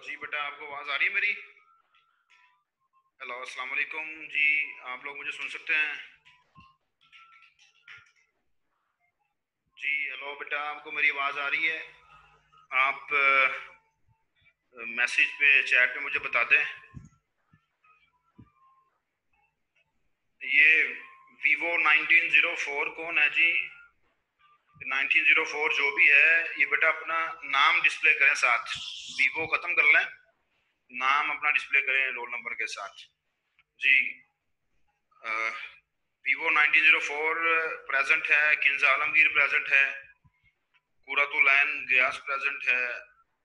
जी बेटा, आपको आवाज़ आ रही है मेरी? हेलो, अस्सलाम वालेकुम जी। आप लोग मुझे सुन सकते हैं? जी हेलो बेटा, आपको मेरी आवाज़ आ रही है? आप मैसेज पे चैट पे मुझे बता दें। ये वीवो 1904 कौन है जी? 1904 जो भी है, ये बेटा अपना नाम डिस्प्ले करें साथ। वीवो ख़त्म कर लें, नाम अपना डिस्प्ले करें रोल नंबर के साथ जी। वीवो 1904 प्रेजेंट है, किंज आलमगीर प्रेजेंट है, कुरातुलैन गयास प्रेजेंट है,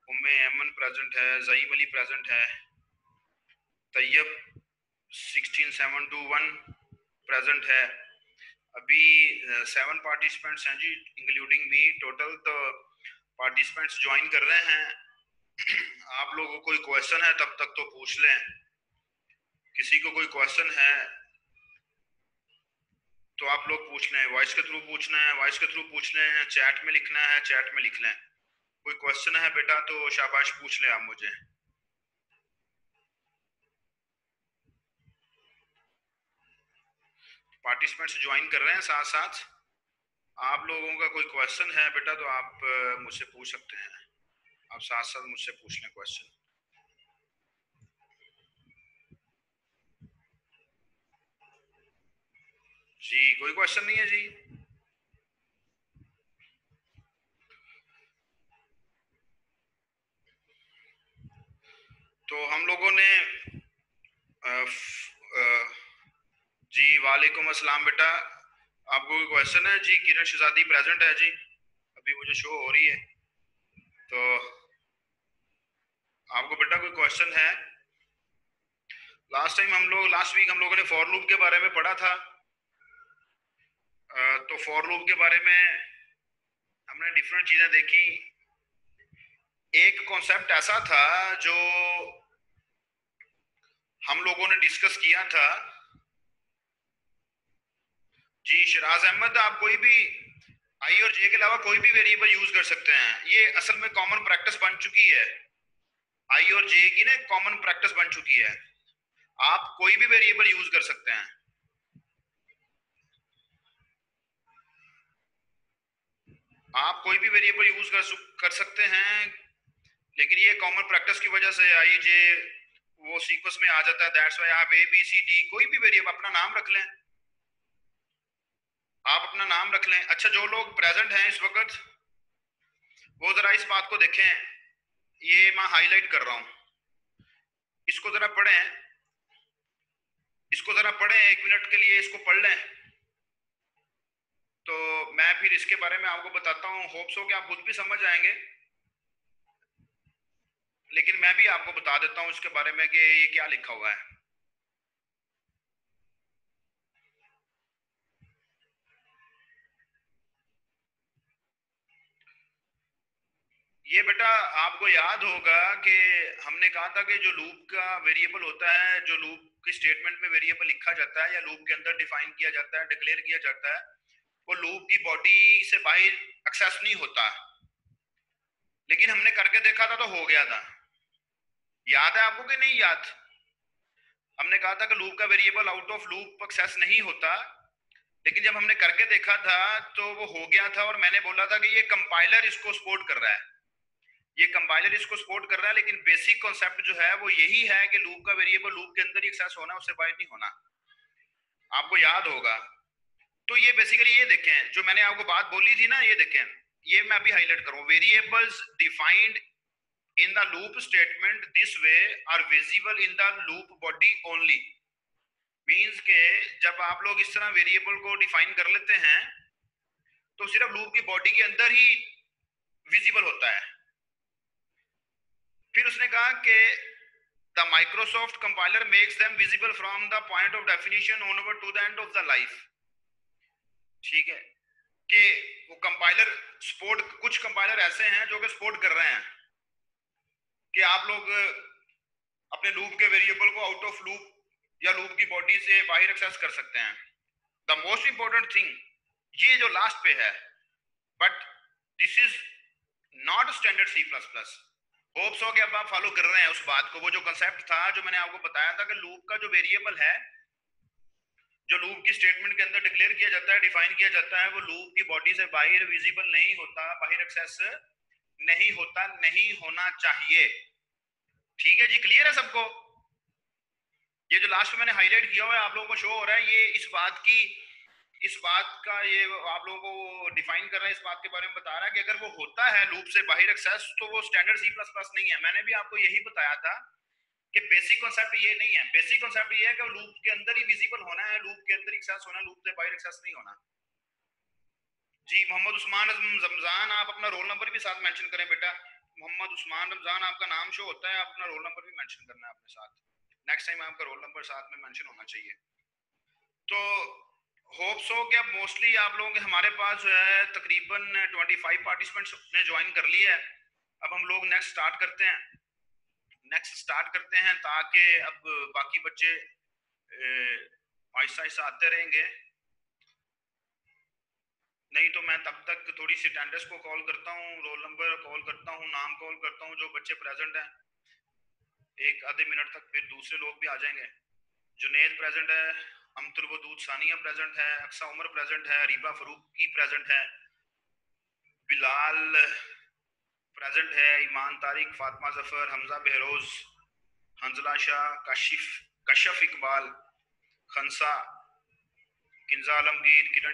उम्मे ऐमन प्रेजेंट है, ज़ईम अली प्रेजेंट है, तैयब 16721 प्रेजेंट है। अभी 7 पार्टिसिपेंट्स हैं जी, इंक्लूडिंग मी। टोटल तो पार्टिसिपेंट्स ज्वाइन कर रहे हैं। आप लोगों को कोई क्वेश्चन है तब तक तो पूछ लें। किसी को कोई क्वेश्चन है तो आप लोग पूछ लें। वॉइस के थ्रू पूछना है, वॉइस के थ्रू पूछ लें। चैट में लिखना है, चैट में लिख लें। कोई क्वेश्चन है बेटा तो शाबाश पूछ लें आप मुझे। पार्टिसिपेंट्स ज्वाइन कर रहे हैं साथ साथ। आप लोगों का कोई क्वेश्चन है बेटा तो आप मुझसे पूछ सकते हैं। आप साथ साथ मुझसे पूछ लें क्वेश्चन। जी कोई क्वेश्चन नहीं है जी। तो हम लोगों ने जी वालेकुम अस्सलाम बेटा। आपको कोई क्वेश्चन है जी? किरण शहजादी प्रेजेंट है जी, अभी मुझे शो हो रही है। तो आपको बेटा कोई क्वेश्चन है? लास्ट वीक हम लोगों ने फॉर लूप के बारे में पढ़ा था। तो फॉर लूप के बारे में हमने डिफरेंट चीजें देखी। एक कॉन्सेप्ट ऐसा था जो हम लोगों ने डिस्कस किया था। जी शिराज अहमद, आप कोई भी आई और जे के अलावा कोई भी वेरिएबल यूज कर सकते हैं। ये असल में कॉमन प्रैक्टिस बन चुकी है। आई और जे की ना कॉमन प्रैक्टिस बन चुकी है। आप कोई भी वेरिएबल यूज कर सकते हैं। आप कोई भी वेरिएबल यूज कर सकते हैं, लेकिन ये कॉमन प्रैक्टिस की वजह से आई जे वो सीक्वेंस में आ जाता है। दैट्स व्हाई आप ए बी सी डी कोई भी वेरिएबल अपना नाम रख लें। आप अपना नाम रख लें। अच्छा, जो लोग प्रेजेंट हैं इस वक्त वो जरा इस बात को देखें। ये मैं हाईलाइट कर रहा हूं, इसको जरा पढ़ें। इसको जरा पढ़ें, 1 मिनट के लिए इसको पढ़ लें। तो मैं फिर इसके बारे में आपको बताता हूँ। होप सो कि आप खुद भी समझ आएंगे, लेकिन मैं भी आपको बता देता हूँ इसके बारे में कि ये क्या लिखा हुआ है। ये बेटा आपको याद होगा कि हमने कहा था कि जो लूप का वेरिएबल होता है, जो लूप की स्टेटमेंट में वेरिएबल लिखा जाता है या लूप के अंदर डिफाइन किया जाता है, डिक्लेयर किया जाता है, वो लूप की बॉडी से बाहर एक्सेस नहीं होता। लेकिन हमने करके देखा था तो हो गया था। याद है आपको कि नहीं याद? हमने कहा था कि लूप का variable out of loop access नहीं होता, लेकिन जब हमने करके देखा था तो वो हो गया था। और मैंने बोला था कि ये कंपाइलर इसको सपोर्ट कर रहा है, ये कंपाइलर इसको सपोर्ट कर रहा है। लेकिन बेसिक कॉन्सेप्ट जो है वो यही है कि लूप का वेरिएबल लूप के अंदर ही एक्सेस होना, उससे बाहर नहीं होना। आपको याद होगा। तो ये बेसिकली ये देखें, जो मैंने आपको बात बोली थी ना, ये देखें, ये मैं अभी हाईलाइट करूं। Variables defined in the loop statement this way are visible in the loop body only। Means के जब आप लोग इस तरह वेरिएबल को डिफाइन कर लेते हैं तो सिर्फ लूप की बॉडी के अंदर ही विजिबल होता है। फिर उसने कहा कि the Microsoft compiler makes them visible from the point of definition onward to the end of the life. ठीक है, कि वो कंपाइलर सपोर्ट, कुछ कंपाइलर ऐसे हैं जो कि सपोर्ट कर रहे हैं कि आप लोग अपने लूप के वेरिएबल को आउट ऑफ लूप या लूप की बॉडी से बाहर एक्सेस कर सकते हैं। द मोस्ट इंपॉर्टेंट थिंग ये जो लास्ट पे है, but this is not standard C plus plus. Hopes हो कि अब आप फॉलो कर रहे हैं उस बात को। वो जो कंसेप्ट था जो मैंने आपको बताया था कि लूप का जो वेरिएबल है, जो लूप की स्टेटमेंट के अंदर डिक्लेयर किया जाता है, डिफाइन किया जाता है, वो लूप की बॉडी से बाहर विजिबल नहीं होता, बाहर एक्सेस नहीं होता, नहीं होना चाहिए। ठीक है जी, क्लियर है सबको? ये जो लास्ट में मैंने हाईलाइट किया हुआ है आप लोगों को शो हो रहा है, ये इस बात का ये आप लोगों को डिफाइन कर रहा है, इस बात के बारे में बता रहा है कि अगर वो होता है लूप से बाहर एक्सेस तो वो स्टैंडर्ड सी प्लस प्लस नहीं है। मैंने भी आपको यही बताया था कि बेसिक कॉन्सेप्ट ये नहीं है। बेसिक कॉन्सेप्ट ये है कि लूप के अंदर ही विजिबल होना है, लूप के अंदर एक्सेस होना, लूप से बाहर एक्सेस नहीं होना। जी मोहम्मद उस्मान रमजान, आप अपना रोल नंबर भी साथ मेंशन करें बेटा। मोहम्मद उस्मान रमजान आपका नाम शो होता है, अपना रोल नंबर भी मेंशन करना है अपने साथ। नेक्स्ट टाइम आपका रोल नंबर साथ में मेंशन होना चाहिए। तो होप्स हो कि अब मोस्टली आप लोग हमारे पास जो है तकरीबन 25 पार्टिसिपेंट्स ने ज्वाइन कर लिया है। अब हम लोग नेक्स्ट स्टार्ट करते हैं ताकि अब बाकी बच्चे आहिस्ता आहिस्ता आते रहेंगे। नहीं तो मैं तब तक थोड़ी सी अटेंडेंस को कॉल करता हूँ, रोल नंबर कॉल करता हूँ, नाम कॉल करता हूँ जो बच्चे प्रेजेंट हैं। एक आधे मिनट तक फिर दूसरे लोग भी आ जाएंगे। जुनेद प्रेजेंट है, अमतुल वदूद सानिया प्रेजेंट है, अक्सा उमर प्रेजेंट है, रीबा फरूकी प्रेजेंट है, बिलाल प्रेजेंट है, ईमान तारिक, फातिमा जफर, हमजा बहरोज, हंजला शाह, कशफ इकबाल, खनसा, किंजा आलमगीर, किरण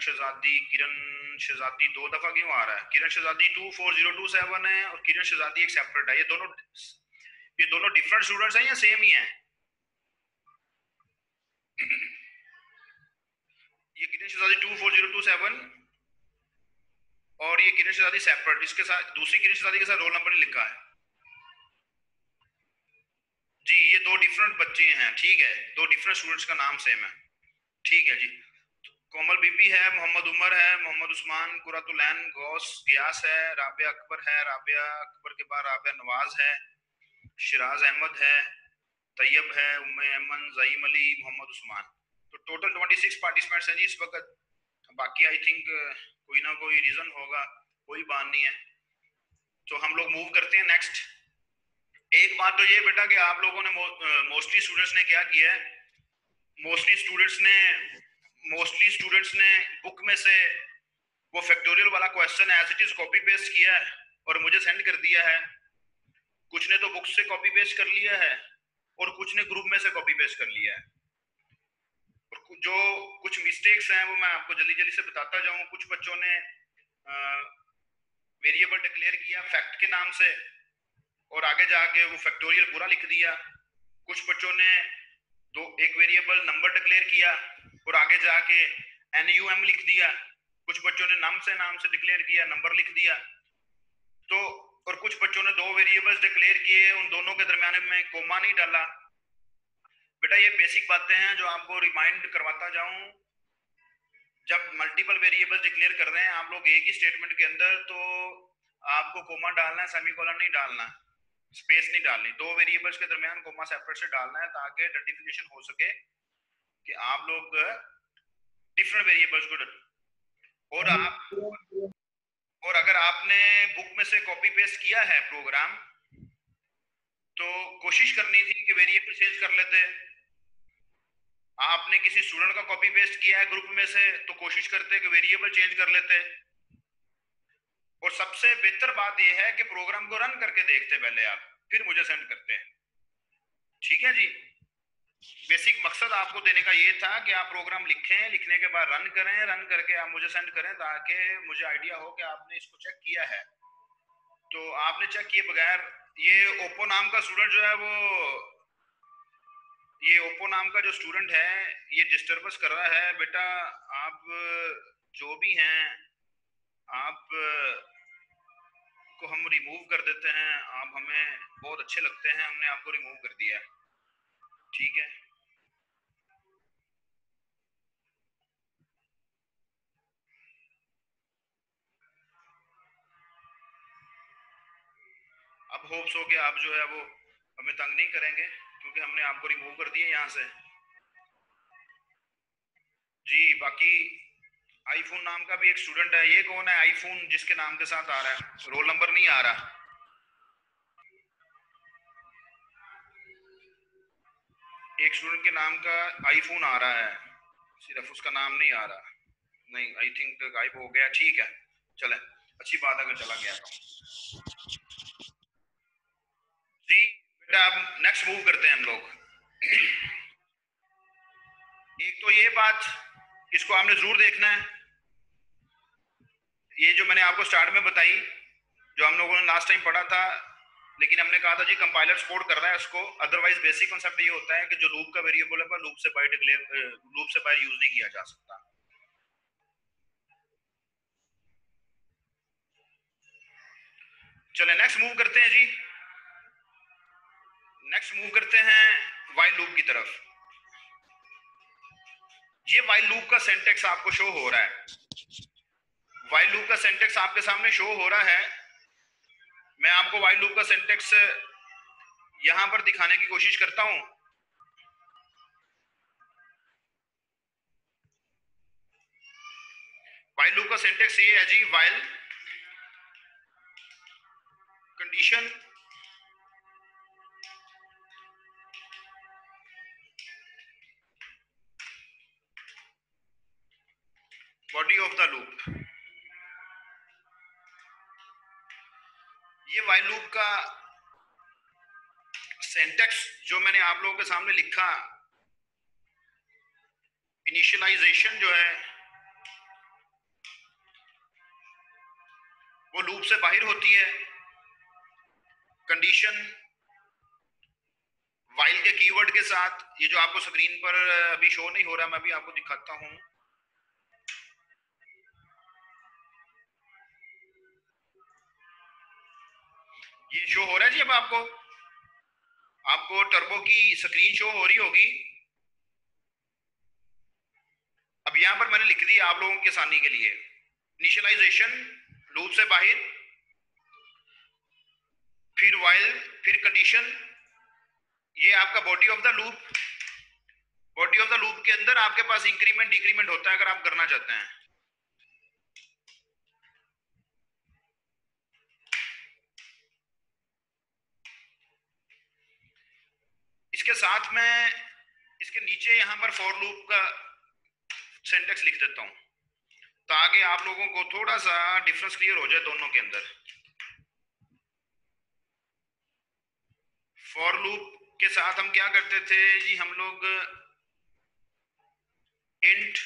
शहजादी 2 दफा क्यों आ रहा है? किरण शहजादी 24027 है और किरण शहजादी एक सेपरेट है। ये दोनों डिफरेंट स्टूडेंट्स हैं या सेम ही हैं? ये किरण शहजादी 24027 और ये किरण शहजादी सेपरेट, इसके साथ दूसरी किरण शहजादी के साथ रोल नंबर नहीं लिखा है जी। ये दो डिफरेंट बच्चे हैं, ठीक है, दो डिफरेंट स्टूडेंट्स का नाम सेम है, ठीक है जी। कोमल बीबी है, मोहम्मद उमर है, मोहम्मद उस्मान, कुरातुलैन गौस गियास है, राबिया अकबर है, राबिया अकबर के बाद राबिया नवाज है, शिराज अहमद है, तैयब है, उम्मे अमन, जईम अली, मोहम्मद उस्मान। तो टोटल 26 पार्टिसिपेंट्स हैं जी इस वक्त। बाकी आई थिंक कोई ना कोई रीजन होगा, कोई बात नहीं है। तो हम लोग मूव करते हैं नेक्स्ट। एक बात तो ये बेटा कि आप लोगों ने मोस्टली स्टूडेंट्स ने क्या किया है, मोस्टली स्टूडेंट्स ने बुक में से वो फैक्टोरियल वाला question as it is copy paste किया है और मुझे सेंड कर दिया है। कुछ ने तो बुक से कॉपी पेस्ट कर लिया है और कुछ ने ग्रुप में से कॉपी पेस्ट कर लिया है। और जो कुछ मिस्टेक्स हैं वो मैं आपको जल्दी जल्दी से बताता जाऊं। कुछ बच्चों ने वेरिएबल डिक्लेयर किया फैक्ट के नाम से और आगे जाके वो फैक्टोरियल पूरा लिख दिया। कुछ बच्चों ने एक वेरिएबल नंबर डिक्लेयर किया और आगे जाके NUM लिख दिया। कुछ बच्चों ने नाम से डिक्लेयर किया, नंबर लिख दिया। तो और कुछ बच्चों ने दो वेरिएबल्स डिक्लेयर किए, उन दोनों के दरमियान में कोमा नहीं डाला। बेटा ये बेसिक बातें हैं जो आपको रिमाइंड करवाता जाऊं। जब मल्टीपल वेरिएबल्स डिक्लेयर कर रहे हैं आप लोग एक ही स्टेटमेंट के अंदर, तो आपको कोमा डालना है, सेमीकोलन नहीं डालना, स्पेस नहीं डालनी। दो वेरिएबल्स के दरमियान कोमा सेपरेट से डालना है ताकि आइडेंटिफिकेशन हो सके कि आप लोग डिफरेंट वेरिएबल्स को और अगर आपने बुक में से कॉपी पेस्ट किया है प्रोग्राम तो कोशिश करनी थी कि वेरिएबल चेंज कर लेते। आपने किसी स्टूडेंट का कॉपी पेस्ट किया है ग्रुप में से तो कोशिश करते कि वेरिएबल चेंज कर लेते। और सबसे बेहतर बात यह है कि प्रोग्राम को रन करके देखते पहले आप, फिर मुझे सेंड करते हैं। ठीक है जी, बेसिक मकसद आपको देने का ये था कि आप प्रोग्राम लिखें, लिखने के बाद रन करें, रन करके आप मुझे सेंड करें ताकि मुझे आइडिया हो कि आपने इसको चेक किया है। तो आपने चेक किए बगैर ये ओप्पो नाम का स्टूडेंट जो है ये ओप्पो नाम का जो स्टूडेंट है ये डिस्टर्बेंस कर रहा है। बेटा आप जो भी हैं आप को हम रिमूव कर देते हैं, आप हमें बहुत अच्छे लगते हैं, हमने आपको रिमूव कर दिया है, ठीक है। अब होप्स हो कि आप जो है वो हमें तंग नहीं करेंगे क्योंकि हमने आपको रिमूव कर दिया यहाँ से जी। बाकी आईफोन नाम का भी एक स्टूडेंट है, ये कौन है आईफोन जिसके नाम के साथ आ रहा है, रोल नंबर नहीं आ रहा। एक स्टूडेंट के नाम का आईफोन आ रहा है, सिर्फ उसका नाम नहीं आ रहा। नहीं, आई थिंक गायब हो गया। ठीक है, चले, अच्छी बात अगर चला गया तो। जी बेटा, अब नेक्स्ट मूव करते हैं हम लोग। एक तो ये बात, इसको आपने जरूर देखना है, ये जो मैंने आपको स्टार्ट में बताई, जो हम लोगों ने लास्ट टाइम पढ़ा था, लेकिन हमने कहा था जी कंपाइलर सपोर्ट कर रहा है उसको। अदरवाइज बेसिक कॉन्सेप्ट ये होता है कि जो लूप का वेरिएबल है लूप से बाहर डिक्लेयर, लूप से बाहर यूज नहीं किया जा सकता। चले नेक्स्ट मूव करते हैं जी। नेक्स्ट मूव करते हैं व्हाइल लूप की तरफ। ये व्हाइल लूप का सिंटैक्स आपको शो हो रहा है। व्हाइल लूप का सिंटैक्स आपके सामने शो हो रहा है। मैं आपको व्हाइल लूप का सिंटैक्स यहां पर दिखाने की कोशिश करता हूं। व्हाइल लूप का सिंटैक्स ये है जी, while condition body of the loop. ये व्हाइल लूप का सिंटैक्स जो मैंने आप लोगों के सामने लिखा, इनिशियलाइजेशन जो है वो लूप से बाहर होती है। कंडीशन व्हाइल के कीवर्ड के साथ, ये जो आपको स्क्रीन पर अभी शो नहीं हो रहा, मैं भी आपको दिखाता हूं। ये शो हो रहा है जी, अब आपको टर्बो की स्क्रीन शो हो रही होगी। अब यहां पर मैंने लिख दिया आप लोगों की आसानी के लिए, इनिशियलाइजेशन लूप से बाहर, फिर व्हाइल, फिर कंडीशन, ये आपका body of the loop. Body of the loop के अंदर आपके पास इंक्रीमेंट डिक्रीमेंट होता है अगर आप करना चाहते हैं। इसके साथ में इसके नीचे यहां पर फॉर लूप का सिंटैक्स लिख देता हूं ताकि आप लोगों को थोड़ा सा डिफरेंस क्लियर हो जाए दोनों के अंदर। फॉर लूप के साथ हम क्या करते थे जी, हम लोग इंट,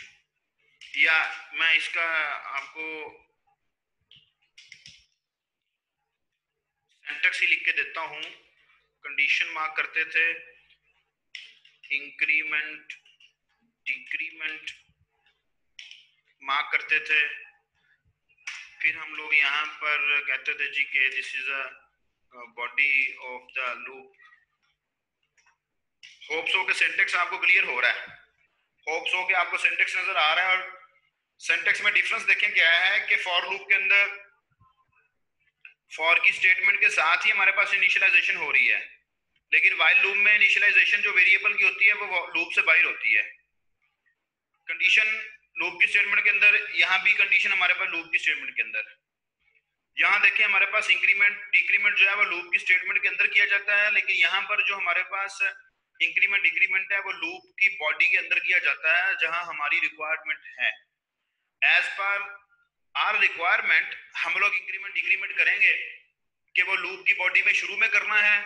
या मैं इसका आपको सिंटैक्स ही लिख के देता हूं। कंडीशन मार्क करते थे, इंक्रीमेंट डिक्रीमेंट मार्क करते थे, फिर हम लोग यहाँ पर कहते थे जी कि this is a body of the loop. Hope so के सिंटैक्स आपको क्लियर हो रहा है, होप सो के आपको सिंटैक्स नजर आ रहा है। और सिंटैक्स में डिफरेंस देखें क्या है कि फॉर लूप के अंदर फॉर की स्टेटमेंट के साथ ही हमारे पास इनिशियलाइजेशन हो रही है, लेकिन व्हाइल लूप में इनिशियलाइजेशन जो वेरिएबल की होती है वो लूप से बाहर होती है। कंडीशन लूप की स्टेटमेंट के अंदर, यहाँ भी कंडीशन हमारे पास लूप की स्टेटमेंट के अंदर। यहाँ देखिए हमारे पास इंक्रीमेंट डिक्रीमेंट जो है वो लूप की स्टेटमेंट के अंदर किया जाता है, लेकिन यहाँ पर जो हमारे पास इंक्रीमेंट डिक्रीमेंट है वो लूप की बॉडी के अंदर किया जाता है जहां हमारी रिक्वायरमेंट है। एज पर आर रिक्वायरमेंट हम लोग इंक्रीमेंट डिक्रीमेंट करेंगे कि वो लूप की बॉडी में शुरू में करना है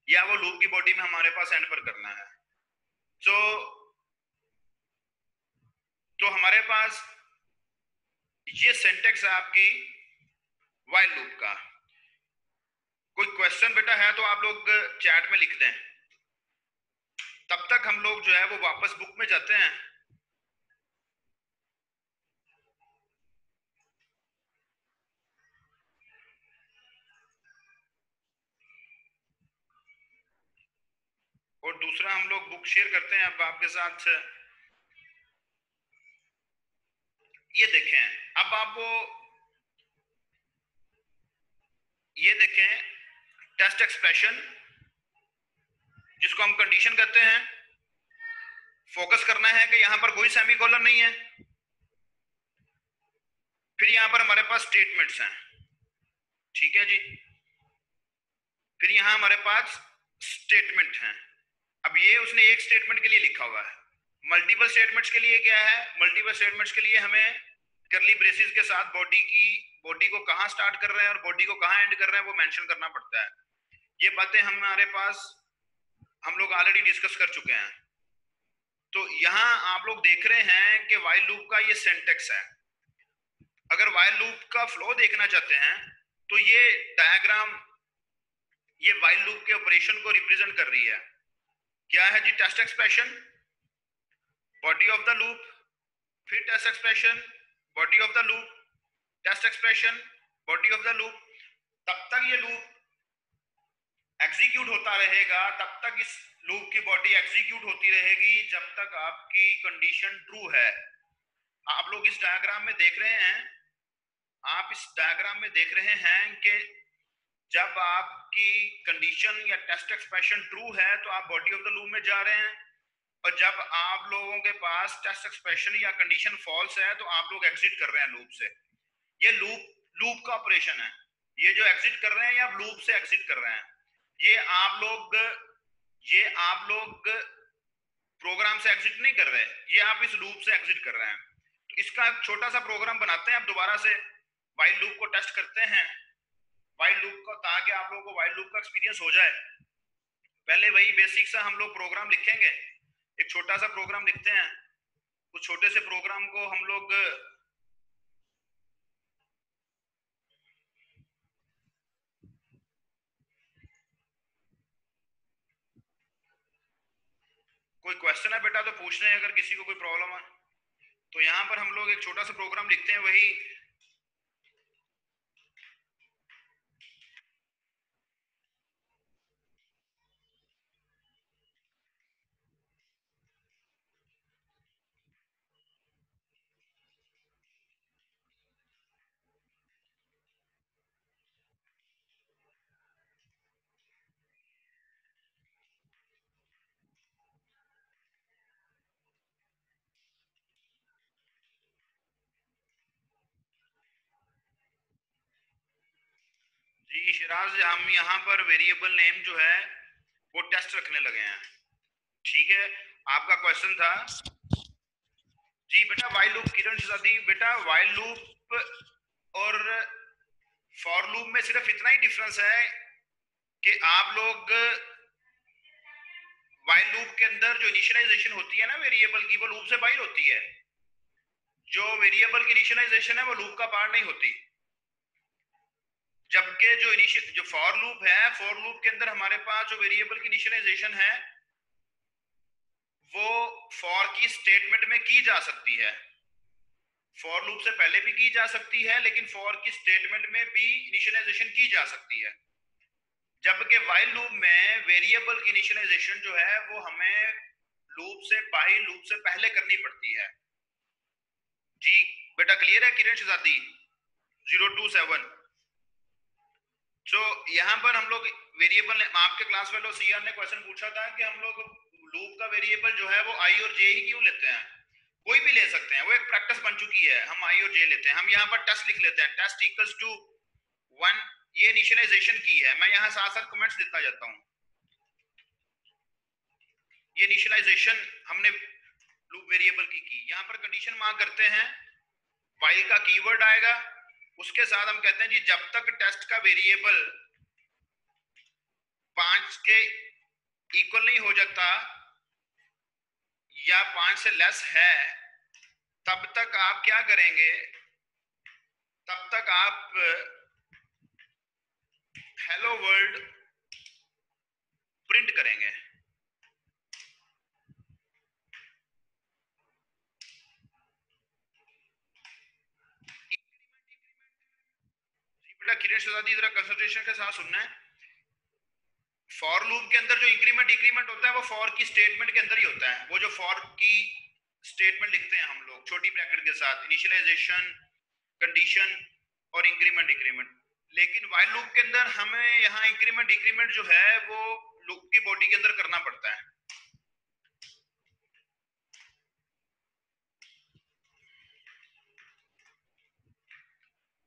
या वो लूप की बॉडी में हमारे पास एंड पर करना है। तो हमारे पास ये सिंटैक्स है आपकी व्हाइल लूप का। कोई क्वेश्चन बेटा है तो आप लोग चैट में लिख दें, तब तक हम लोग जो है वो वापस बुक में जाते हैं। और दूसरा हम लोग बुक शेयर करते हैं अब आपके साथ। ये देखें, अब आपको ये देखें टेस्ट एक्सप्रेशन जिसको हम कंडीशन कहते हैं, फोकस करना है कि यहां पर कोई सेमीकोलन नहीं है। फिर यहां पर हमारे पास स्टेटमेंट्स हैं, ठीक है जी। फिर यहां हमारे पास स्टेटमेंट हैं, अब ये उसने एक स्टेटमेंट के लिए लिखा हुआ है। मल्टीपल स्टेटमेंट्स के लिए क्या है, मल्टीपल स्टेटमेंट्स के लिए हमें करली ब्रेसेस के साथ बॉडी को कहाँ स्टार्ट कर रहे हैं और बॉडी को कहाँ एंड कर रहे हैं वो मेंशन करना पड़ता है। ये बातें हमारे पास हम लोग ऑलरेडी डिस्कस कर चुके हैं। तो यहाँ आप लोग देख रहे हैं कि व्हाइल लूप का ये सिंटैक्स है। अगर व्हाइल लूप का फ्लो देखना चाहते हैं तो ये डायग्राम ये व्हाइल लूप के ऑपरेशन को रिप्रेजेंट कर रही है। क्या है जी, test expression, body of the loop, फिर test expression, body of the loop, test expression, body of the loop. तब तक ये लूप एग्जीक्यूट होता रहेगा, तब तक इस लूप की बॉडी एग्जीक्यूट होती रहेगी जब तक आपकी कंडीशन ट्रू है। आप लोग इस डायग्राम में देख रहे हैं, आप इस डायग्राम में देख रहे हैं कि जब आपकी कंडीशन या टेस्ट एक्सप्रेशन ट्रू है तो आप बॉडी ऑफ द लूप में जा रहे हैं, और जब आप लोगों के पास टेस्ट एक्सप्रेशन या कंडीशन फॉल्स है तो आप लोग एग्जिट कर रहे हैं लूप से। ये लूप का ऑपरेशन है। ये जो एग्जिट कर रहे हैं या लूप से एग्जिट कर रहे हैं, ये आप लोग प्रोग्राम से एग्जिट नहीं कर रहे, ये आप इस लूप से एग्जिट कर रहे हैं। तो इसका एक छोटा सा प्रोग्राम बनाते हैं, आप दोबारा से व्हाइल लूप को टेस्ट करते हैं, व्हाइल लूप को, ताकि आप लोगों को व्हाइल लूप का एक्सपीरियंस हो जाए। पहले वही बेसिक सा हम लोग प्रोग्राम लिखेंगे, एक छोटा सा प्रोग्राम लिखते हैं। उस छोटे से प्रोग्राम को हम लोग कोई क्वेश्चन है बेटा तो पूछ रहे हैं, अगर किसी को कोई प्रॉब्लम है तो। यहाँ पर हम लोग एक छोटा सा प्रोग्राम लिखते हैं, वही जी शिराज, हम यहाँ पर वेरिएबल नेम जो है वो टेस्ट रखने लगे हैं। ठीक है, आपका क्वेश्चन था जी बेटा व्हाइल लूप, किरण शिजादी बेटा व्हाइल लूप और फॉर लूप में सिर्फ इतना ही डिफरेंस है कि आप लोग व्हाइल लूप के अंदर जो इनिशियलाइजेशन होती है ना वेरिएबल की, वो लूप से बाहर होती है। जो वेरिएबल की इनिशियलाइजेशन है वो लूप का पार्ट नहीं होती। जबकि जो फॉर लूप है, फॉर लूप के अंदर हमारे पास जो वेरिएबल की इनिशियलाइजेशन है वो फॉर की स्टेटमेंट में की जा सकती है। फॉर लूप से पहले भी की जा सकती है, लेकिन फॉर की स्टेटमेंट में भी इनिशियलाइजेशन की जा सकती है। जबकि व्हाइल लूप में वेरिएबल की इनिशियलाइजेशन जो है वो हमें लूप से बाहर, लूप से पहले करनी पड़ती है। जी बेटा क्लियर है किरण शहजादी? 027। तो यहाँ पर हम लोग वेरिएबल, आपके क्लास फेलो सीआर ने क्वेश्चन पूछा था कि हम लोग लूप का वेरिएबल जो है वो आई और जे ही क्यों लेते हैं? कोई भी ले सकते हैं, वो एक प्रैक्टिस बन चुकी है, हम आई और जे लेते हैं। हम यहाँ पर टेस्ट लिख लेते हैं, टेस्ट इक्वल्स टू 1, ये इनिशियलाइजेशन की है। मैं यहाँ साथ साथ कमेंट्स देता जाता हूँ। ये इनिशियलाइजेशन हमने लूप वेरिएबल की। यहाँ पर कंडीशन मार्क करते हैं, व्हाइल का कीवर्ड आएगा, उसके साथ हम कहते हैं जी जब तक टेस्ट का वेरिएबल 5 के इक्वल नहीं हो जाता या 5 से लेस है, तब तक आप क्या करेंगे, तब तक आप हेलो वर्ल्ड प्रिंट करेंगे। बेटा किरण शहजादी जरा कंसंट्रेशन के साथ सुनना है। फॉर लूप के अंदर जो इंक्रीमेंट डिक्रीमेंट होता है वो फॉर की स्टेटमेंट के अंदर ही होता है। वो जो फॉर की स्टेटमेंट लिखते हैं हम लोग छोटी ब्रैकेट के साथ, इनिशियलाइजेशन, कंडीशन और इंक्रीमेंट डिक्रीमेंट। लेकिन व्हाइल लूप के अंदर हमें यहाँ इंक्रीमेंट डिक्रीमेंट जो है वो लूप की बॉडी के अंदर करना पड़ता है।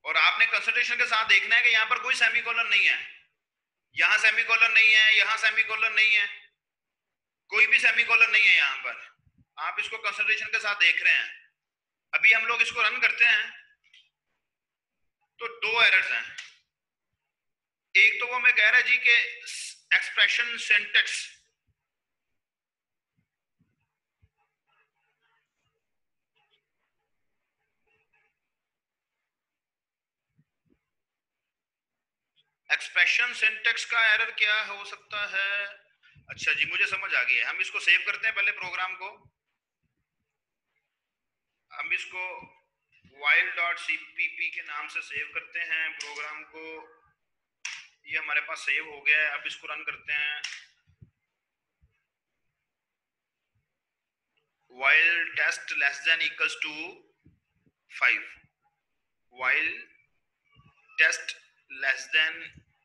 और आपने कंसंट्रेशन के साथ देखना है कि यहाँ पर कोई सेमीकोलन नहीं है, यहाँ सेमीकोलन नहीं है, यहाँ सेमीकोलन नहीं है। कोई भी सेमीकोलन नहीं है यहाँ पर, आप इसको कंसंट्रेशन के साथ देख रहे हैं। अभी हम लोग इसको रन करते हैं तो दो एरर्स हैं। एक तो वो मैं कह रहा जी कि एक्सप्रेशन सिंटेक्स, एक्सप्रेशन सिंटेक्स का एरर क्या हो सकता है। अच्छा जी, मुझे समझ आ गई है। हम इसको सेव करते हैं पहले प्रोग्राम को। हम इसको while.cpp के नाम से सेव करते हैं प्रोग्राम को। ये हमारे पास सेव हो गया है। अब इसको रन करते हैं। while test less than equals to 5, while test less than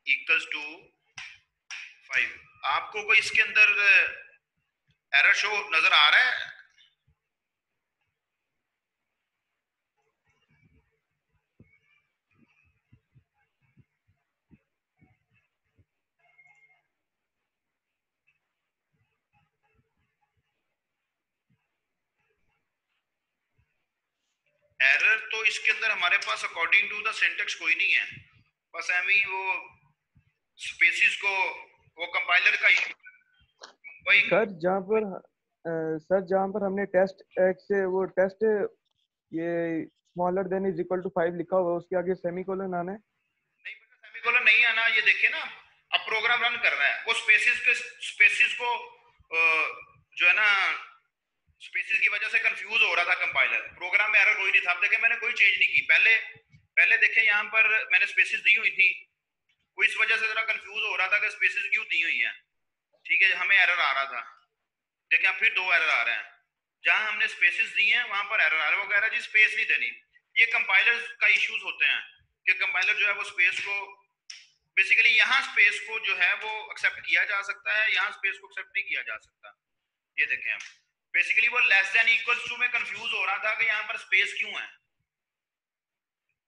equals to 5। आपको कोई इसके अंदर एरर शो नजर आ रहा है? एरर तो इसके अंदर हमारे पास अकॉर्डिंग टू द सिंटेक्स कोई नहीं है, बस एम ही वो स्पेसिस को वो कंपाइलर का वही। सर जहाँ पर हमने टेस्ट एक्स से वो टेस्ट ये smaller than is equal to 5 लिखा हुआ है, उसके आगे सेमीकोलन आना है। नहीं बेटा, सेमीकोलन नहीं आना। ये देखिए ना, अब प्रोग्राम रन कर रहा है, वो स्पेसिस को जो है ना, स्पेसिस की वजह से कंफ्यूज हो रहा था कंपाइलर। प्रोग्राम में एरर कोई नहीं था। अब देखें, मैंने कोई चेंज नहीं की। पहले पहले देखें, यहाँ पर मैंने स्पेसिस दी हुई थी, वो इस वजह से जरा कंफ्यूज हो रहा था कि स्पेसिस क्यों दी हुई है। ठीक है, हमें एरर आ रहा था। देखें, अब फिर दो एरर आ रहे हैं। जहां हमने स्पेसिस दी हैं वहां पर एरर आ रहा है। वो कह रहा है जी स्पेस नहीं देनी। ये कंपाइलर का इश्यूज होते हैं कि कंपाइलर जो है वो स्पेस को बेसिकली, यहाँ स्पेस को जो है वो एक्सेप्ट किया जा सकता है, यहाँ स्पेस को एक्सेप्ट नहीं किया जा सकता। ये देखें, हम बेसिकली वो लेस देन इक्वल्स टू में कंफ्यूज हो रहा था कि यहाँ पर स्पेस क्यों है।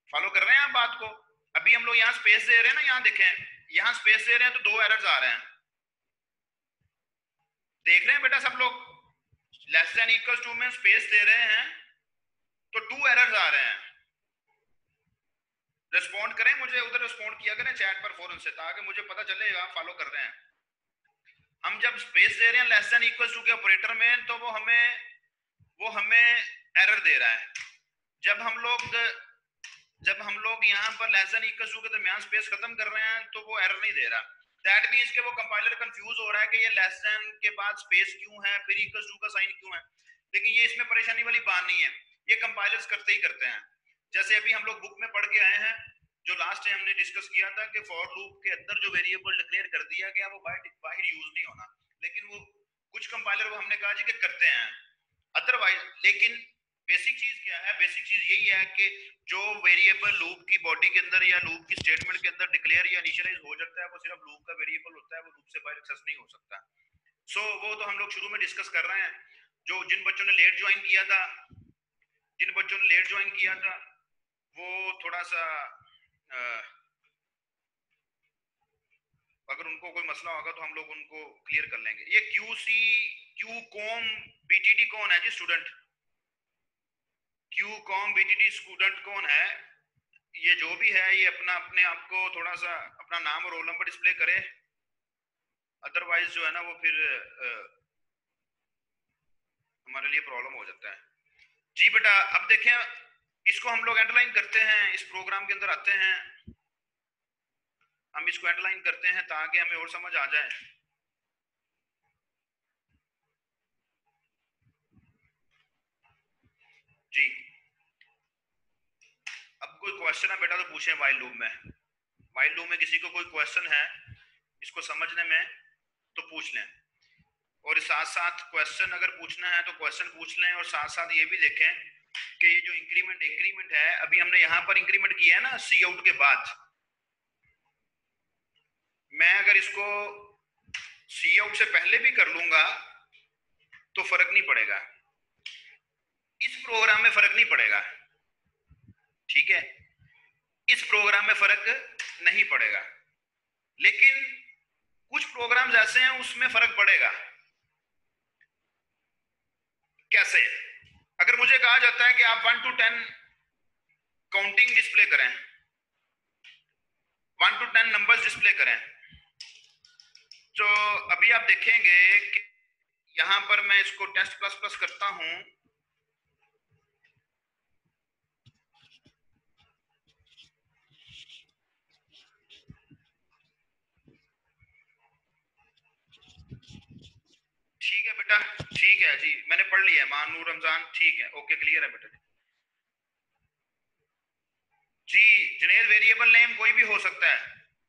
फॉलो कर रहे हैं आप बात को? अभी हम लोग यहाँ स्पेस दे रहे हैं ना, यहाँ देखें, यहाँ स्पेस दे रहे हैं तो दो एरर्स आ रहे हैं। देख रहे हैं बेटा सब लोग? लेस देन इक्वल्स टू में स्पेस दे रहे हैं तो टू एरर्स आ रहे हैं। रिस्पॉन्ड करें, मुझे उधर रिस्पॉन्ड किया करें चैट पर फौरन से, ताकि मुझे पता चले आप फॉलो कर रहे हैं। हम जब स्पेस दे रहे हैं लेस देन इक्वल्स टू के ऑपरेटर में, तो वो हमें एरर दे रहा है। जब हम लोग यहाँ पर लेस देन इक्वल्स टू के दरमियान स्पेस खत्म कर रहे हैं तो वो एरर नहीं दे रहा। दैट मींस कि वो कंपाइलर कंफ्यूज हो रहा है कि ये लेस देन के बाद स्पेस क्यों है, फिर इक्वल्स टू का साइन क्यों है। लेकिन ये इसमें परेशानी वाली बात नहीं है, ये कंपाइलर्स करते ही करते हैं। जैसे अभी हम लोग बुक में पढ़ के आए हैं, जो लास्ट टाइम हमने डिस्कस किया था कि फॉर लूप के अंदर जो वेरिएबल डिक्लेयर कर दिया गया वो बाहर यूज नहीं होना। लेकिन वो कुछ कंपाइलर वो हमने कहा जी कि करते हैं अदरवाइज। लेकिन बेसिक चीज क्या है? बेसिक चीज यही है कि जो वेरिएबल लूप की बॉडी के अंदर या लूप की स्टेटमेंट के अंदर डिक्लेयर या इनिशियलाइज हो जाता है, वो सिर्फ लूप का वेरिएबल होता है, वो लूप से बाहर एक्सेस नहीं हो सकता। वो तो हम लोग शुरू में डिस्कस कर रहे हैं। जो जिन बच्चों ने लेट ज्वाइन किया था वो थोड़ा सा अगर उनको कोई मसला होगा तो हम लोग उनको क्लियर कर लेंगे। ये क्यू कॉम बीटीडी कौन है जी? स्टूडेंट क्यू कॉम बीटीडी स्टूडेंट कौन है? ये जो भी है ये अपने आप को थोड़ा सा अपना नाम और रोल नंबर डिस्प्ले करे, अदरवाइज जो है ना वो फिर हमारे लिए प्रॉब्लम हो जाता है। जी बेटा, अब देखें, इसको हम लोग अंडरलाइन करते हैं, इस प्रोग्राम के अंदर आते हैं, हम इसको अंडरलाइन करते हैं ताकि हमें और समझ आ जाए। जी, अब कोई क्वेश्चन है बेटा तो पूछें। वाइल लूप में किसी को कोई क्वेश्चन है इसको समझने में तो पूछ लें, और साथ साथ क्वेश्चन अगर पूछना है तो क्वेश्चन पूछ लें, और साथ साथ ये भी देखें कि ये जो इंक्रीमेंट है, अभी हमने यहाँ पर इंक्रीमेंट किया है ना सी आउट के बाद, मैं अगर इसको सी आउट से पहले भी कर लूंगा तो फर्क नहीं पड़ेगा, इस प्रोग्राम में फर्क नहीं पड़ेगा। ठीक है, इस प्रोग्राम में फर्क नहीं पड़ेगा, लेकिन कुछ प्रोग्राम्स ऐसे हैं उसमें फर्क पड़ेगा। कैसे? अगर मुझे कहा जाता है कि आप 1 to 10 काउंटिंग डिस्प्ले करें, 1 to 10 नंबर्स डिस्प्ले करें, तो अभी आप देखेंगे कि यहां पर मैं इसको टेस्ट प्लस प्लस करता हूं, ठीक है बेटा, ठीक है जी, मैंने पढ़ लिया है, मानूर रमजान, ठीक है, ओके, क्लियर है बेटा जी। जुनेद, वेरिएबल नेम कोई भी हो सकता है,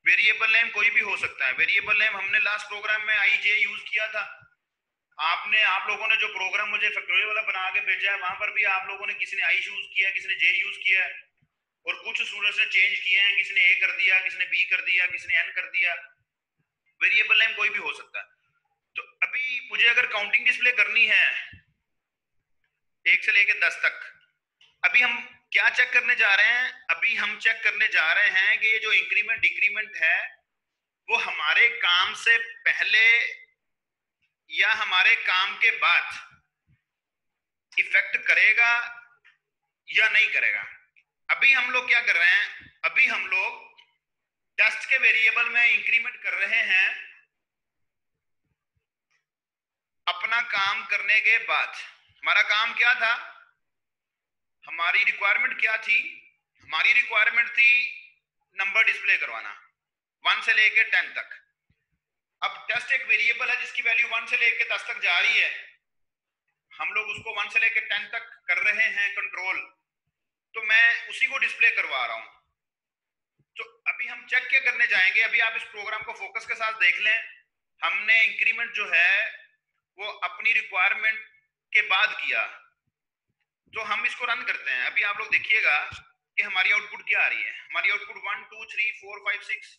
वेरिएबल नेम कोई भी हो सकता है। वेरिएबल नेम हमने लास्ट प्रोग्राम में आई जे यूज किया था। आप लोगों ने जो प्रोग्राम मुझे फैक्टोरियल वाला बना के भेजा है, वहां पर भी आप लोगों ने, किसी ने आई यूज किया, किसी ने जे यूज किया है, और कुछ स्टूडेंट्स ने चेंज किए हैं, किसी ने ए कर दिया, किसी ने बी कर दिया, किसी ने एन कर दिया। वेरिएबल नेम कोई भी हो सकता है। तो अभी मुझे अगर काउंटिंग डिस्प्ले करनी है 1 से लेकर 10 तक, अभी हम क्या चेक करने जा रहे हैं? अभी हम चेक करने जा रहे हैं कि ये जो इंक्रीमेंट डिक्रीमेंट है वो हमारे काम से पहले या हमारे काम के बाद इफेक्ट करेगा या नहीं करेगा। अभी हम लोग क्या कर रहे हैं? अभी हम लोग टेस्ट के वेरिएबल में इंक्रीमेंट कर रहे हैं अपना काम करने के बाद। हमारा काम क्या था? हमारी रिक्वायरमेंट क्या थी? हमारी रिक्वायरमेंट थी नंबर डिस्प्ले करवाना 1 से लेकर 10 तक। अब टेस्ट एक वेरिएबल है जिसकी वैल्यू 1 से लेकर 10 तक जा रही है, हम लोग उसको 1 से लेकर 10 तक कर रहे हैं कंट्रोल, तो मैं उसी को डिस्प्ले करवा रहा हूं। तो अभी हम चेक क्या करने जाएंगे? अभी आप इस प्रोग्राम को फोकस के साथ देख लें। हमने इंक्रीमेंट जो है वो अपनी रिक्वायरमेंट के बाद किया, तो हम इसको रन करते हैं। अभी आप लोग देखिएगा कि हमारी आउटपुट क्या आ रही है। हमारी आउटपुट 1 2 3 4 5 6,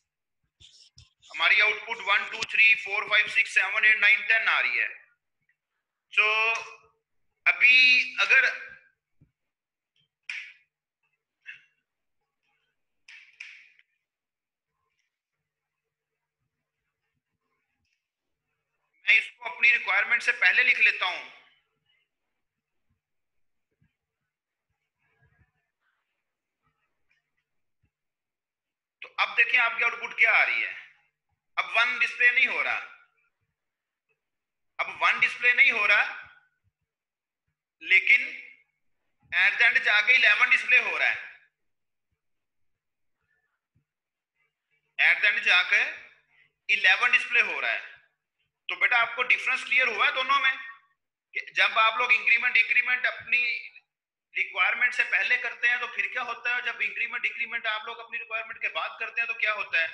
हमारी आउटपुट 1 2 3 4 5 6 7 8 9 10 आ रही है। तो अभी अगर मैं इसको अपनी रिक्वायरमेंट से पहले लिख लेता हूं, तो अब देखिए आपकी आउटपुट क्या आ रही है। अब 1 डिस्प्ले नहीं हो रहा, अब 1 डिस्प्ले नहीं हो रहा, लेकिन एट द एंड जाके 11 डिस्प्ले हो रहा है। एट द एंड जाके 11 डिस्प्ले हो रहा है। तो बेटा आपको डिफरेंस क्लियर हुआ है दोनों में? कि जब आप लोग इंक्रीमेंट डिक्रीमेंट अपनी रिक्वायरमेंट से पहले करते हैं तो फिर क्या होता है, जब इंक्रीमेंट डिक्रीमेंट आप लोग अपनी रिक्वायरमेंट के बाद करते हैं तो क्या होता है।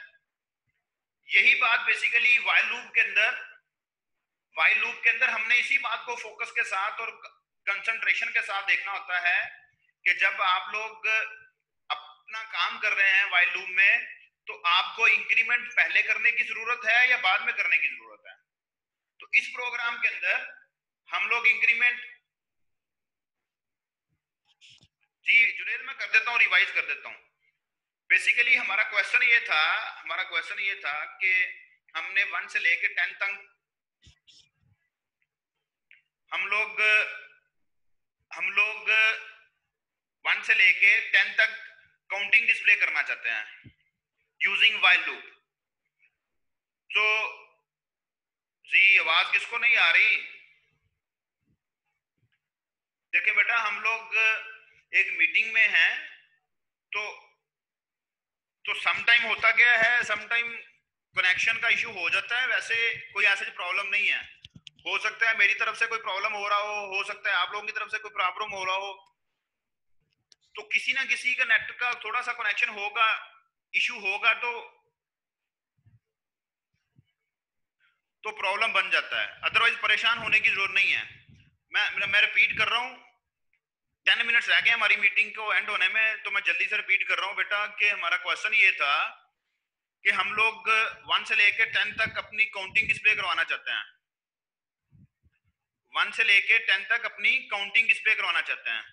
यही बात बेसिकली व्हाइल लूप के अंदर हमने इसी बात को फोकस के साथ और कंसंट्रेशन के साथ देखना होता है कि जब आप लोग अपना काम कर रहे हैं व्हाइल लूप में, तो आपको इंक्रीमेंट पहले करने की जरूरत है या बाद में करने की जरूरत है। तो इस प्रोग्राम के अंदर हम लोग इंक्रीमेंट, जी जुनेद मैं कर देता हूँ, रिवाइज कर देता हूँ। बेसिकली हमारा क्वेश्चन ये था कि हमने 1 से लेकर 10 तक हम लोग 1 से लेके 10 तक काउंटिंग डिस्प्ले करना चाहते हैं यूजिंग व्हाइल लूप। तो जी आवाज किसको नहीं आ रही? देखिए बेटा हम लोग एक मीटिंग में हैं, तो समटाइम होता क्या है, समटाइम कनेक्शन का इश्यू हो जाता है। वैसे कोई ऐसी प्रॉब्लम नहीं है, हो सकता है मेरी तरफ से कोई प्रॉब्लम हो रहा हो सकता है आप लोगों की तरफ से कोई प्रॉब्लम हो रहा हो, तो किसी ना किसी का नेट का थोड़ा सा कनेक्शन होगा, इश्यू होगा, तो प्रॉब्लम बन जाता है। अदरवाइज परेशान होने की जरूरत नहीं है। मैं रिपीट कर रहा हूँ, 10 मिनट्स रह गए हमारी मीटिंग को एंड होने में, तो मैं जल्दी से रिपीट कर रहा हूँ बेटा कि हमारा क्वेश्चन ये था कि हम लोग 1 से लेकर 10 तक अपनी काउंटिंग डिस्प्ले करवाना चाहते हैं। 1 से लेकर 10 तक अपनी काउंटिंग डिस्प्ले करवाना चाहते हैं।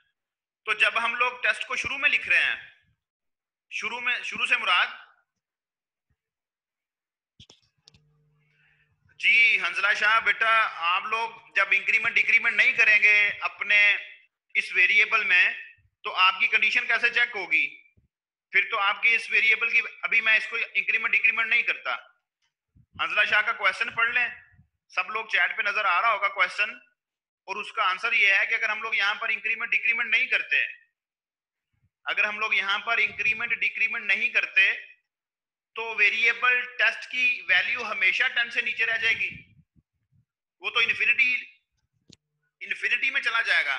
तो जब हम लोग टेस्ट को शुरू में लिख रहे हैं, शुरू से मुराद जी हंसला शाह बेटा, आप लोग जब इंक्रीमेंट डिक्रीमेंट नहीं करेंगे अपने इस वेरिएबल में, तो आपकी कंडीशन कैसे चेक होगी? फिर तो आपकी इस वेरिएबल की, अभी मैं इसको इंक्रीमेंट डिक्रीमेंट नहीं करता। हंसला शाह का क्वेश्चन पढ़ लें, सब लोग चैट पे नजर आ रहा होगा क्वेश्चन, और उसका आंसर ये है कि अगर हम लोग यहाँ पर इंक्रीमेंट डिक्रीमेंट नहीं करते, अगर हम लोग यहाँ पर इंक्रीमेंट डिक्रीमेंट नहीं करते, तो वेरिएबल टेस्ट की वैल्यू हमेशा 10 से नीचे रह जाएगी, वो तो इन्फिनिटी इन्फिनिटी में चला जाएगा,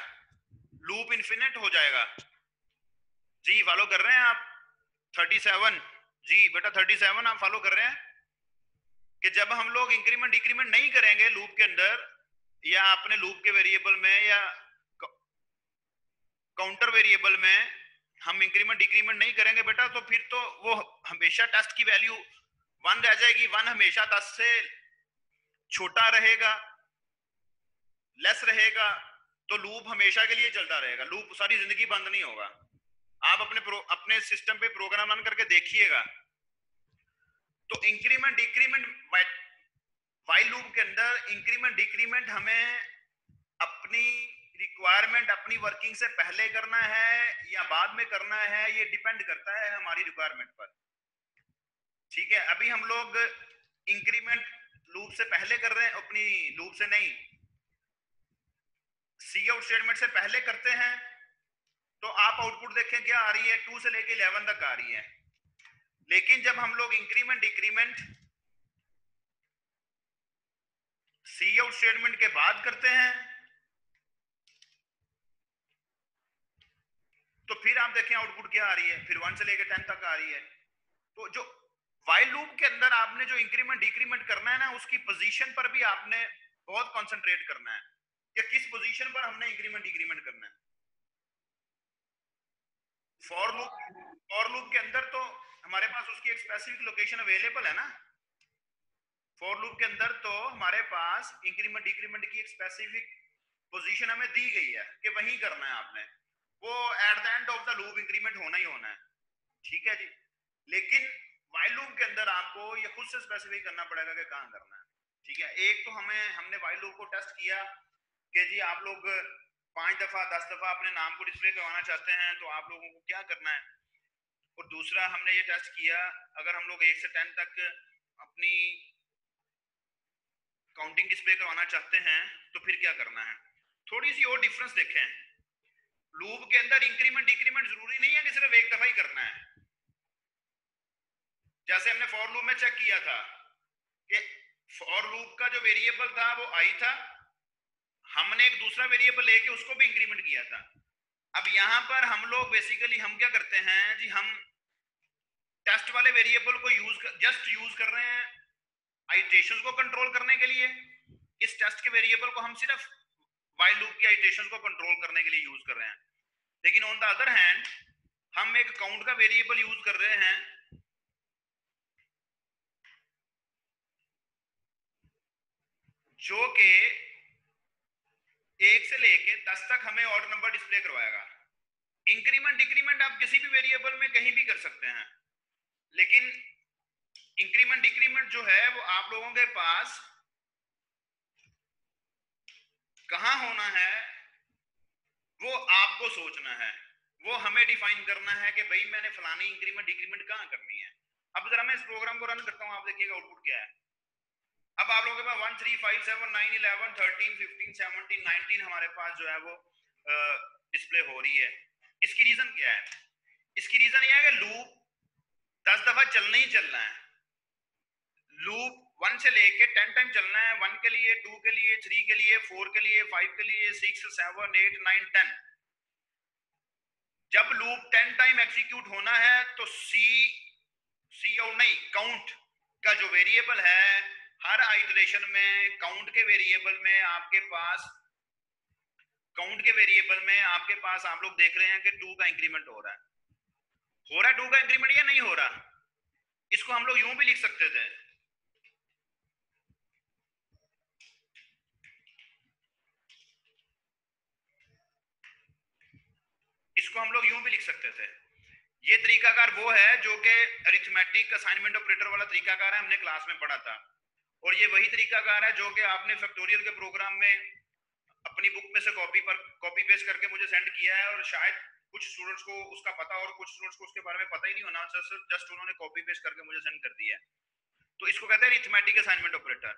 लूप इन्फिनिट हो जाएगा। जी फॉलो कर रहे हैं आप? 37 जी बेटा, 37 आप फॉलो कर रहे हैं कि जब हम लोग इंक्रीमेंट डिक्रीमेंट नहीं करेंगे लूप के अंदर, या अपने लूप के वेरिएबल में, या काउंटर वेरिएबल में हम इंक्रीमेंट डिक्रीमेंट नहीं करेंगे बेटा, तो फिर तो वो हमेशा टेस्ट की वैल्यू 1 रह जाएगी। 1 हमेशा 10 से छोटा रहेगा, लेस रहेगा, तो लूप हमेशा के लिए चलता रहेगा, लूप सारी जिंदगी बंद नहीं होगा। आप अपने सिस्टम पे प्रोग्राम रन करके देखिएगा। तो इंक्रीमेंट डिक्रीमेंट व्हाइल लूप के अंदर इंक्रीमेंट डिक्रीमेंट हमें अपनी रिक्वायरमेंट, अपनी वर्किंग से पहले करना है या बाद में करना है, ये डिपेंड करता है हमारी रिक्वायरमेंट पर। ठीक है, अभी हम लोग इंक्रीमेंट लूप से पहले कर रहे हैं, अपनी लूप से नहीं, सी आउट स्टेटमेंट से पहले करते हैं। तो आप आउटपुट देखें क्या आ रही है, 2 से लेके 11 तक आ रही है। लेकिन जब हम लोग इंक्रीमेंट डिक्रीमेंट सी आउट स्टेटमेंट के बाद करते हैं, तो फिर आप देखें आउटपुट क्या आ रही है, फिर 1 से लेकर 10 तक आ रही है। तो जो व्हाइल लूप के अंदर आपने जो इंक्रीमेंट डिक्रीमेंट करना है ना, उसकी पोजीशन पर भी आपने बहुत कंसंट्रेट करना है कि किस पोजीशन पर हमने इंक्रीमेंट डिक्रीमेंट करना है। फॉर लूप के अंदर तो हमारे पास उसकी एक स्पेसिफिक लोकेशन अवेलेबल है ना। फॉर लूप के अंदर तो हमारे पास इंक्रीमेंट डिक्रीमेंट की एक स्पेसिफिक पोजीशन हमें दी गई है कि वही करना है आपने, वो at the end of the loop increment होना ही होना है। ठीक है जी। लेकिन व्हाइल लूप के अंदर आपको ये खुद से स्पेसिफाई करना पड़ेगा कि कहां करना है। ठीक है, एक तो हमने व्हाइल लूप को टेस्ट किया कि जी आप लोग 5 दफा 10 दफा अपने नाम को डिस्प्ले करवाना चाहते हैं, तो आप लोगों को क्या करना है। और दूसरा हमने ये टेस्ट किया, अगर हम लोग 1 से 10 तक अपनी काउंटिंग डिस्प्ले करवाना चाहते हैं, तो फिर क्या करना है। थोड़ी सी और डिफरेंस देखें, लूप के अंदर इंक्रीमेंट डिक्रीमेंट जरूरी नहीं है कि सिर्फ एक दफा ही करना है। जैसे हमने फॉर लूप में चेक किया था कि फॉर लूप का जो वेरिएबल था वो आई था, हमने एक दूसरा वेरिएबल लेके उसको भी इंक्रीमेंट किया था। अब यहां पर हम लोग बेसिकली हम क्या करते हैं जी, हम टेस्ट वाले वेरिएबल को जस्ट यूज कर रहे हैं आइटरेशंस को कंट्रोल करने के लिए। इस टेस्ट के वेरिएबल को हम सिर्फ व्हाइल लूप की आइटरेशंस को कंट्रोल करने के लिए यूज कर रहे हैं। लेकिन ऑन द अदर हैंड हम एक काउंट का वेरिएबल यूज कर रहे हैं जो कि 1 से लेके 10 तक हमें ऑड नंबर डिस्प्ले करवाएगा। इंक्रीमेंट डिक्रीमेंट आप किसी भी वेरिएबल में कहीं भी कर सकते हैं, लेकिन इंक्रीमेंट डिक्रीमेंट जो है वो आप लोगों के पास कहां होना है वो आपको सोचना है, वो हमें डिफाइन करना है कि भाई मैंने फलानी इंक्रीमेंट डिक्रीमेंट कहां करनी है। अब जरा मैं इस प्रोग्राम को रन करता हूं, आप देखिएगा आउटपुट क्या है। अब आप लोगों के पास 1 3 5 7 9 11 13 15 17 19 हमारे पास जो है वो डिस्प्ले हो रही है। इसकी रीजन क्या है? इसकी रीजन ये है कि लूप 10 दफा चलना ही चलना है। लूप 1 से लेके 10 टाइम चलना है, 1 के लिए, 2 के लिए, 3 के लिए, 4 के लिए, 5 के लिए, 6 7 8 9 10। जब लूप 10 टाइम एग्जीक्यूट होना है तो सी आउट नहीं, काउंट का जो वेरिएबल है, हर आइटरेशन में काउंट के वेरिएबल में आपके पास आप लोग देख रहे हैं कि 2 का इंक्रीमेंट हो रहा है 2 का इंक्रीमेंट या नहीं हो रहा। इसको हम लोग यूं भी लिख सकते थे, इसको हम लोग यूं भी लिख सकते थे। ये तरीकाकार वो है जो कि अरिथमेटिक असाइनमेंट ऑपरेटर वाला तरीकाकार है, हमने क्लास में पढ़ा था। और ये वही तरीकाकार है जो कि आपने फैक्टोरियल के प्रोग्राम में अपनी बुक में से कॉपी पेस्ट करके मुझे सेंड किया है, और शायद कुछ स्टूडेंट्स को उसका पता और कुछ स्टूडेंट्स को उसके बारे में पता ही नहीं होना, जस्ट उन्होंने कॉपी पेस्ट करके मुझे सेंड कर दिया है। तो इसको कहते हैं अरिथमेटिक असाइनमेंट ऑपरेटर।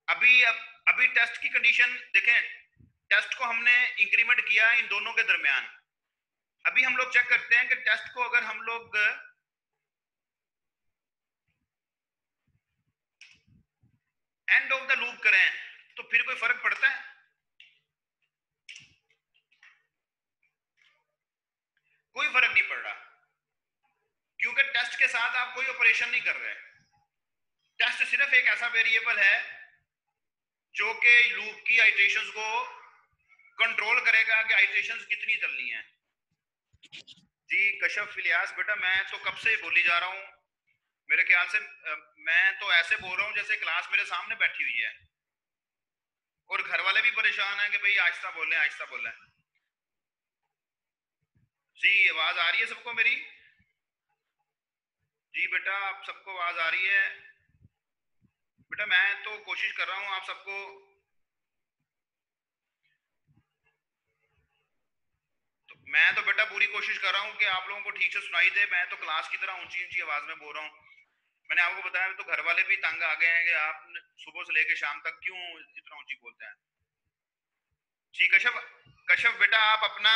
अभी टेस्ट की कंडीशन देखें, टेस्ट को हमने इंक्रीमेंट किया इन दोनों के दरमियान। अभी हम लोग चेक करते हैं कि टेस्ट को अगर हम लोग एंड ऑफ द लूप करें तो फिर कोई फर्क पड़ता है? कोई फर्क नहीं पड़ रहा, क्योंकि टेस्ट के साथ आप कोई ऑपरेशन नहीं कर रहे। टेस्ट सिर्फ एक ऐसा वेरिएबल है जो कि लूप की आइटरेशंस को कंट्रोल करेगा कि आइटरेशंस कितनी चलनी है। जी कशफ इलियास बेटा, मैं तो कब से बोली जा रहा हूँ, मेरे ख्याल से मैं तो ऐसे बोल रहा हूँ जैसे क्लास मेरे सामने बैठी हुई है, और घर वाले भी परेशान हैं कि भाई आहिस्ता बोलें आहिस्ता बोलें। जी आवाज आ रही है सबको मेरी? जी बेटा आप सबको आवाज आ रही है? बेटा मैं तो कोशिश कर रहा हूँ आप सबको, तो मैं तो बेटा पूरी कोशिश कर रहा हूँ कि आप लोगों को ठीक से सुनाई दे। मैं तो क्लास की तरह ऊंची ऊंची आवाज में बोल रहा हूँ। मैंने आपको बताया तो घर वाले भी तंग आ गए हैं कि आप सुबह से लेकर शाम तक क्यों इतना ऊंची बोलते हैं। जी कशफ, कशफ बेटा आप अपना,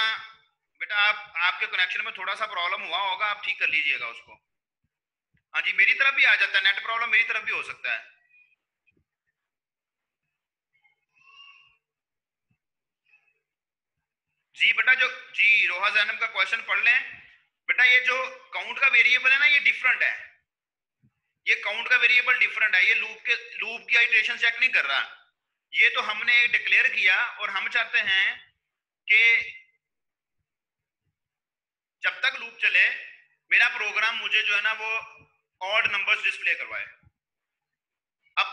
बेटा आप आपके कनेक्शन में थोड़ा सा प्रॉब्लम हुआ होगा, आप ठीक कर लीजिएगा उसको। हाँ जी मेरी तरफ भी आ जाता है नेट प्रॉब्लम, मेरी तरफ भी हो सकता है। जी बेटा जो, जी रोहा जैनब का क्वेश्चन पढ़ लें। बेटा ये जो काउंट का वेरिएबल है ना ये डिफरेंट है, ये काउंट का वेरिएबल डिफरेंट है, ये लूप की आइटरेशन चेक नहीं कर रहा। ये तो हमने डिक्लेयर किया और हम चाहते हैं कि जब तक लूप चले मेरा प्रोग्राम मुझे जो है ना वो ऑड नंबर्स डिस्प्ले करवाए। अब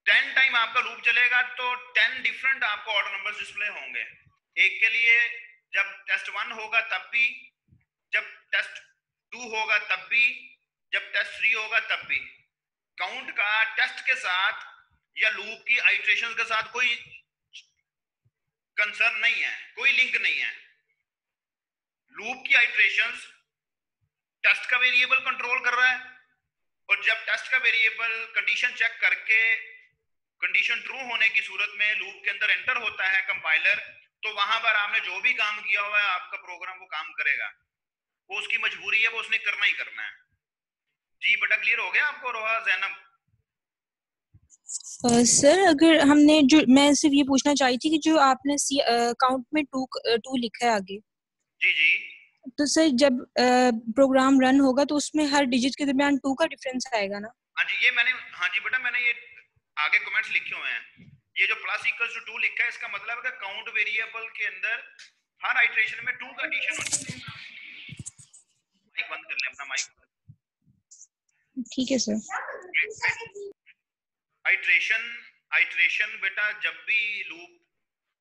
10 टाइम आपका लूप चलेगा तो 10 डिफरेंट आपको ऑड नंबर्स डिस्प्ले होंगे। एक के लिए जब टेस्ट 1 होगा तब भी, जब टेस्ट 2 होगा तब भी, जब टेस्ट 3 होगा तब भी। काउंट का टेस्ट के साथ या लूप की आइटरेशन के साथ कोई कंसर्न नहीं है, कोई लिंक नहीं है। लूप की आइटरेशंस टेस्ट का वेरिएबल कंट्रोल कर रहा है, और जब टेस्ट का वेरिएबल कंडीशन चेक करके कंडीशन ट्रू होने की सूरत में लूप के अंदर एंटर होता है कंपाइलर, तो वहां पर आपने जो भी काम किया हुआ है आपका प्रोग्राम वो काम करेगा। वो उसकी मजबूरी है, वो उसने करना ही करना है। जी बेटा क्लियर हो गया आपको रोहा जैनब? सर अगर हमने जो, मैं सिर्फ ये पूछना चाही थी कि जो आपने काउंट में टू लिखा है आगे, जी जी तो सर जब प्रोग्राम रन होगा तो उसमें हर डिजिट के दरमियान 2 का डिफरेंस आएगा ना? हाँ जी ये मैंने, हाँ जी बेटा मैंने ये आगे कमेंट्स लिखे हुए हैं। ये जो प्लस इक्वल्स टू 2 लिखा है इसका मतलब है कि काउंट वेरिएबल के अंदर हर आइटरेशन में 2 का एडिशन होता है। माइक बंद कर ले अपना माइक। ठीक है सर। आइटरेशन, आइटरेशन बेटा जब भी लूप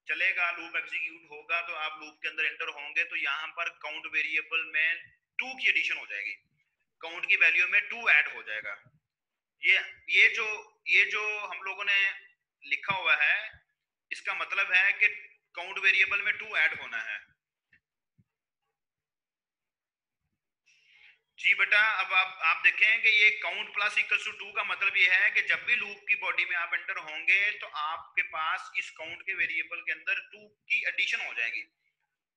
चलेगा, लूप एग्जीक्यूट होगा तो आप लूप के अंदर एंटर होंगे तो यहाँ पर काउंट वेरिएबल में 2 की एडिशन हो जाएगी, काउंट की वैल्यू में 2 ऐड हो जाएगा। ये ये जो हम लोगों ने लिखा हुआ है इसका मतलब है कि काउंट वेरिएबल में 2 ऐड होना है। जी बेटा अब आप देखें कि ये काउंट प्लस इक्वल टू 2 का मतलब ये है कि जब भी लूप की बॉडी में आप एंटर होंगे तो आपके पास इस काउंट के वेरिएबल के अंदर 2 की एडिशन हो जाएगी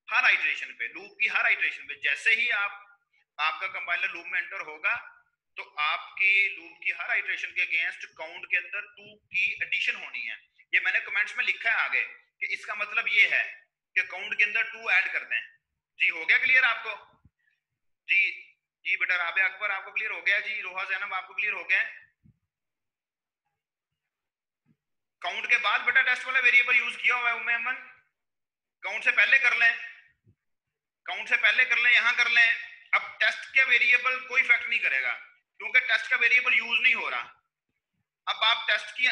हर आइटरेशन पे, लूप की हर आइटरेशन पे। जैसे ही आपका कंपाइलर लूप में एंटर होगा तो आपकी लूप की हर आइटरेशन के अगेंस्ट काउंट के अंदर 2 की एडिशन होनी है। ये मैंने कमेंट्स में लिखा है आगे कि इसका मतलब ये है कि काउंट के अंदर 2 ऐड कर दें। जी हो गया क्लियर आपको? जी जी बेटा राबे अकबर आपको क्लियर हो गया? जी रोहा जैनब आपको क्लियर हो गया? काउंट के बाद बेटा टेस्ट वाला वेरिएबल यूज किया हुआ है उम्मे अमन, काउंट से पहले कर लें, काउंट से पहले कर लें, यहां कर लें। अब टेस्ट के वेरिएबल कोई इफेक्ट नहीं करेगा क्योंकि टेस्ट का वेरिएबल यूज नहीं हो रहा। अब आप टेस्ट की